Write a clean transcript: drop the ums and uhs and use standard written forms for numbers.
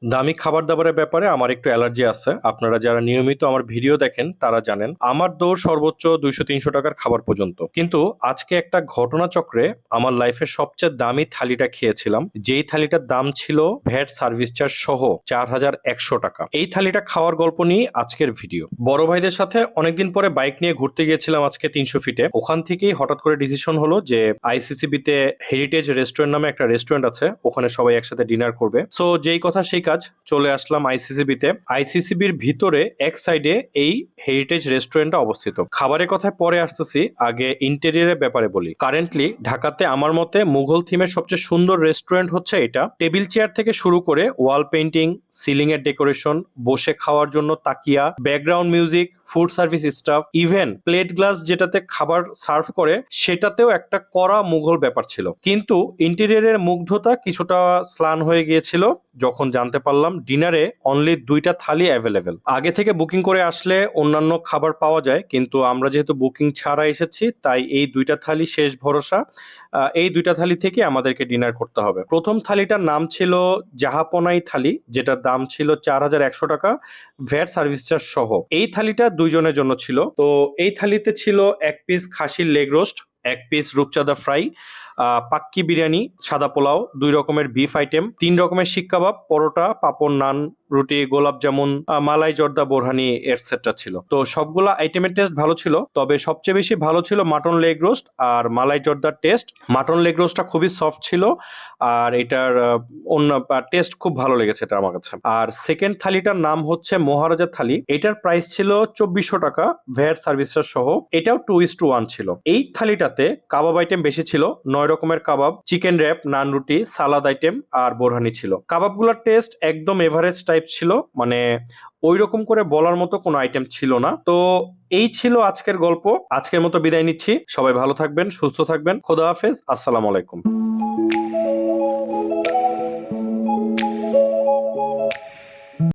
দামি খাবার-দাবারের ব্যাপারে আমার একটু অ্যালার্জি আছে। আপনারা যারা নিয়মিত আমার ভিডিও দেখেন তারা জানেন। আমার দৌড় সর্বোচ্চ ৳২০০-৩০০ টাকার খাবার পর্যন্ত। কিন্তু আজকে একটা ঘটনাচক্রে আমার লাইফের সবচেয়ে দামি থালিটা খেয়েছিলাম। যেই থালিটার দাম ছিল ভ্যাট সার্ভিস চার্জ সহ ৳৪,১০০। এই থালিটা খাওয়ার গল্প নিয়েই আজকের ভিডিও। বড় ভাইদের সাথে অনেকদিন পরে বাইক নিয়ে ঘুরতে গিয়েছিলাম আজকে ৩০০ ফিটে। ওখান থেকেই হঠাৎ করে ডিসিশন হলো যে আইসিসিবি-তে হেরিটেজ রেস্টুরেন্ট নামে একটা রেস্টুরেন্ট আছে। ওখানে সবাই একসাথে ডিনার করবে। সো যেই কথা সেই কাজ, চলে আসলাম আইসিসিবি-তে। আইসিসিবির ভিতরে এক সাইডে এই হেরিটেজ রেস্টুরেন্টটা অবস্থিত। খাবারের কথায় পরে আসতেছি, আগে ইন্টেরিয়রের ব্যাপারে বলি। কারেন্টলি ঢাকাতে আমার মতে মুঘল থিমের সবচেয়ে সুন্দর রেস্টুরেন্ট হচ্ছে এটা। টেবিল চেয়ার থেকে শুরু করে ওয়াল পেইন্টিং, সিলিং এর ডেকোরেশন, বসে খাওয়ার জন্য তাকিয়া, background music, food service staff, even plate glass যেটাতে খাবার সার্ভ করে সেটাতেও একটা কড়া মুঘল ব্যাপার ছিল। কিন্তু ইন্টেরিয়রের মুগ্ধতা কিছুটা স্লান হয়ে গিয়েছিল যখন জানতে পারলাম ডিনারে অনলি 2টা থালি অ্যাভেলেবেল। আগে থেকে বুকিং করে আসলে অন্যান্য খাবার পাওয়া যায়, কিন্তু আমরা যেহেতু বুকিং ছাড়া এসেছি তাই এই 2টা থালি শেষ ভরসা। এই 2টা থালি থেকে আমাদেরকে ডিনার করতে হবে। প্রথম থালিটার নাম ছিল জাহাপনাই থালি, যেটার দাম ছিল ৳৪,১০০, ভ্যাট সার্ভিস চার্জ সহ। এই থালিটা 2 জনের জন্য ছিল। তো এই থালিতে ছিল 1 পিস খাসির লেগ রোস্ট, 1 পিস রূপচাঁদা ফ্রাই, পাক্কি বিরিয়ানি, সাদা পোলাও, 2 রকমের বিফ আইটেম, 3 রকমের শিক কাবাব, পরোটা, পাঁপড়, নান, রুটি, গোলাপ জামুন, মালাই জর্দা, বোরহানি এটসেট্রা ছিল। তো সবগুলা আইটেমের টেস্ট ভালো ছিল, তবে সবচেয়ে বেশি ভালো ছিল মাটন লেগ রোস্ট আর মালাই জর্দার টেস্ট। মাটন লেগ রোস্টটা খুবই সফট ছিল আর এটার অন্য টেস্ট খুব ভালো লেগেছে এটা আমার কাছে। আর সেকেন্ড থালিটার নাম হচ্ছে মহারাজা থালি। এটার প্রাইস ছিল ৳২৪০০, ভ্যাট সার্ভিস চার্জ সহ। এটাও 2:1 ছিল। এই থালিটাতে কাবাব আইটেম বেশি ছিল, 9 রকমের কাবাব, চিকেন র‍্যাপ, নান রুটি, সালাদ আইটেম আর বোরহানি ছিল। কাবাবগুলোর টেস্ট একদম এভারেজ টাইপ ছিল, মানে ওই রকম করে বলার মতো কোনো আইটেম ছিল না। তো এই ছিল আজকের গল্প। আজকের মতো বিদায় নিচ্ছি। সবাই ভালো থাকবেন, সুস্থ থাকবেন। খোদা হাফেজ। আসসালামু আলাইকুম।